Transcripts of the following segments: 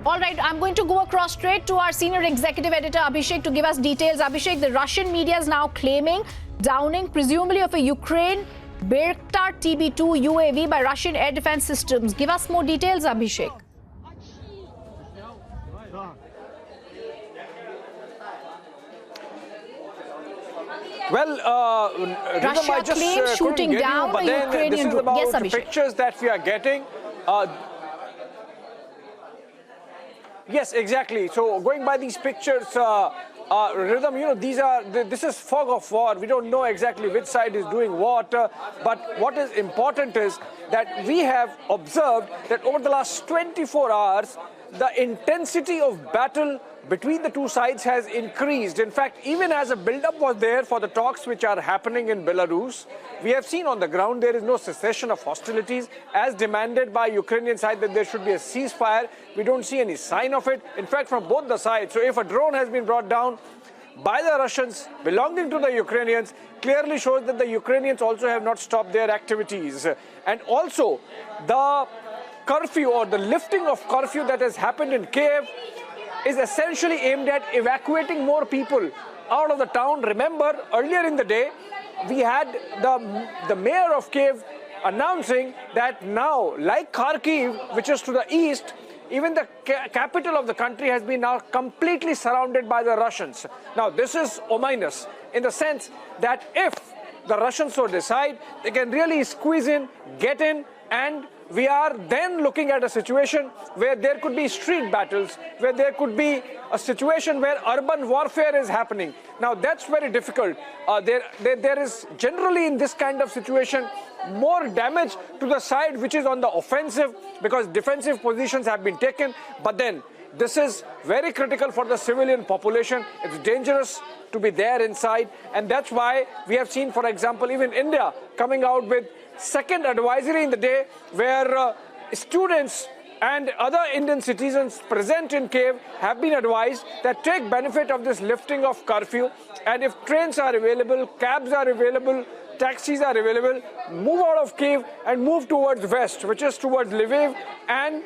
All right, I'm going to go across straight to our senior executive editor, Abhishek, to give us details. Abhishek, the Russian media is now claiming downing, presumably of a Ukraine Bayraktar TB2 UAV by Russian air defense systems. Give us more details, Abhishek. Well, Russia claims shooting down a Ukrainian drone. Yes, Abhishek. Pictures that we are getting. Yes, exactly. So going by these pictures, Rhythm, this is fog of war. We don't know exactly which side is doing what. But what is important is that we have observed that over the last 24 hours, the intensity of battle between the two sides has increased. In fact, even as a build-up was there for the talks which are happening in Belarus, we have seen on the ground there is no cessation of hostilities as demanded by Ukrainian side that there should be a ceasefire. We don't see any sign of it. In fact, from both the sides. So if a drone has been brought down by the Russians belonging to the Ukrainians, clearly shows that the Ukrainians also have not stopped their activities. And also, the curfew or the lifting of curfew that has happened in Kiev is essentially aimed at evacuating more people out of the town. Remember, earlier in the day, we had the mayor of Kiev announcing that now, like Kharkiv, which is to the east, even the capital of the country has been now completely surrounded by the Russians. Now, this is ominous in the sense that if the Russians so decide, they can really squeeze in, get in, and we are then looking at a situation where there could be street battles, where there could be a situation where urban warfare is happening. Now, that's very difficult. There is generally in this kind of situation more damage to the side which is on the offensive because defensive positions have been taken. But then this is very critical for the civilian population. It's dangerous to be there inside. And that's why we have seen, for example, even India coming out with second advisory in the day where students and other Indian citizens present in Kiev have been advised that take benefit of this lifting of curfew, and if trains are available, cabs are available, taxis are available, move out of Kiev and move towards west, which is towards Lviv and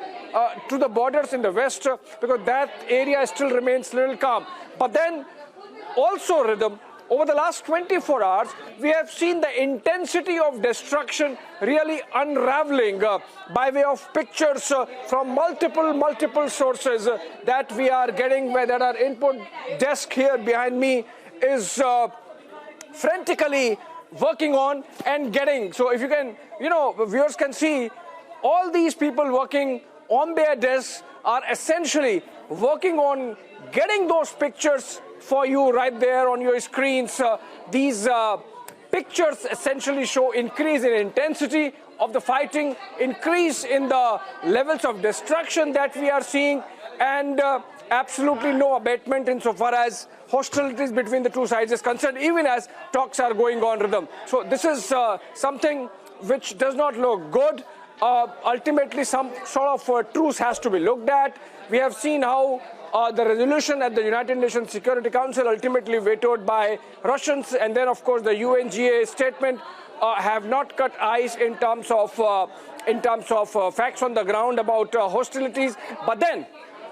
to the borders in the west, because that area still remains little calm. But then also, Rhythm, over the last 24 hours, we have seen the intensity of destruction really unraveling by way of pictures from multiple sources that we are getting, where that our input desk here behind me is frantically working on and getting. So if you can, viewers can see all these people working on their desks are essentially working on getting those pictures for you right there on your screens. These pictures essentially show increase in intensity of the fighting, increase in the levels of destruction that we are seeing, and absolutely no abatement insofar as hostilities between the two sides is concerned, even as talks are going on, Rhythm. So this is something which does not look good. Ultimately, some sort of truce has to be looked at. We have seen how the resolution at the United Nations Security Council ultimately vetoed by Russians, and then of course the UNGA statement have not cut ice in terms of facts on the ground about hostilities. But then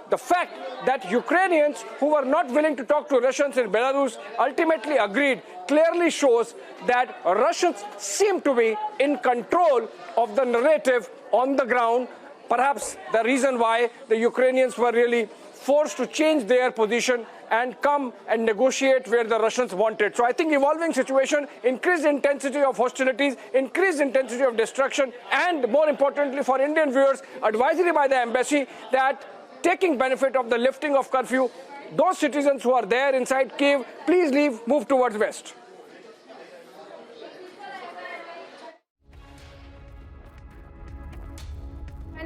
the fact that Ukrainians who were not willing to talk to Russians in Belarus ultimately agreed clearly shows that Russians seem to be in control of the narrative on the ground. Perhaps the reason why the Ukrainians were really forced to change their position and come and negotiate where the Russians wanted. So I think evolving situation, increased intensity of hostilities, increased intensity of destruction, and more importantly for Indian viewers, advisory by the embassy that taking benefit of the lifting of curfew, those citizens who are there inside Kiev, please leave, move towards west.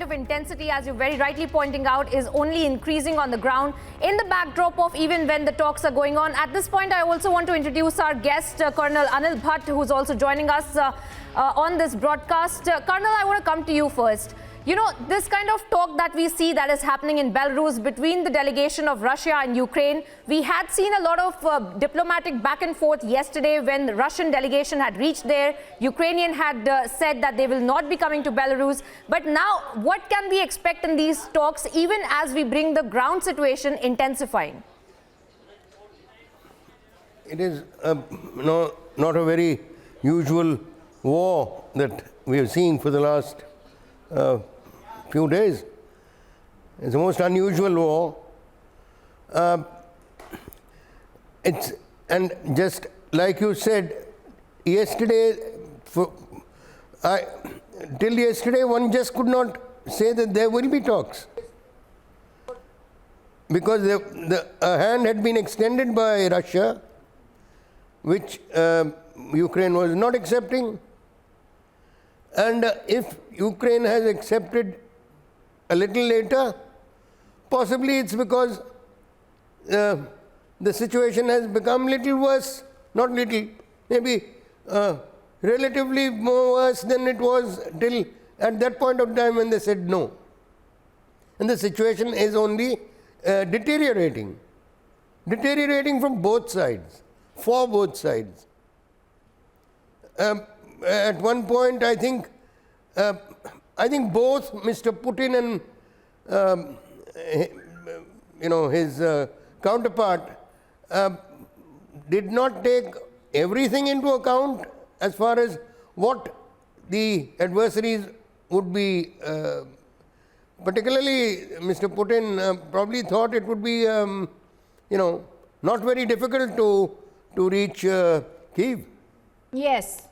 Of intensity, as you're very rightly pointing out, is only increasing on the ground in the backdrop of even when the talks are going on. At this point, I also want to introduce our guest, Colonel Anil Bhatt, who's also joining us on this broadcast. Colonel, I want to come to you first. You know, this kind of talk that we see that is happening in Belarus between the delegation of Russia and Ukraine, we had seen a lot of diplomatic back and forth yesterday when the Russian delegation had reached there. Ukrainian had said that they will not be coming to Belarus. But now, what can we expect in these talks, even as we bring the ground situation intensifying? It is not a very usual war that we are seeing for the last few days. It's the most unusual war. And just like you said, yesterday, till yesterday, one just could not say that there will be talks, because a hand had been extended by Russia, which Ukraine was not accepting. And if Ukraine has accepted a little later, possibly it's because the situation has become little worse, not little, maybe relatively more worse than it was till at that point of time when they said no. And the situation is only deteriorating from both sides, for both sides. At one point, I think both Mr. Putin and his counterpart did not take everything into account as far as what the adversaries would be. Particularly, Mr. Putin probably thought it would be, not very difficult to reach Kyiv. Yes.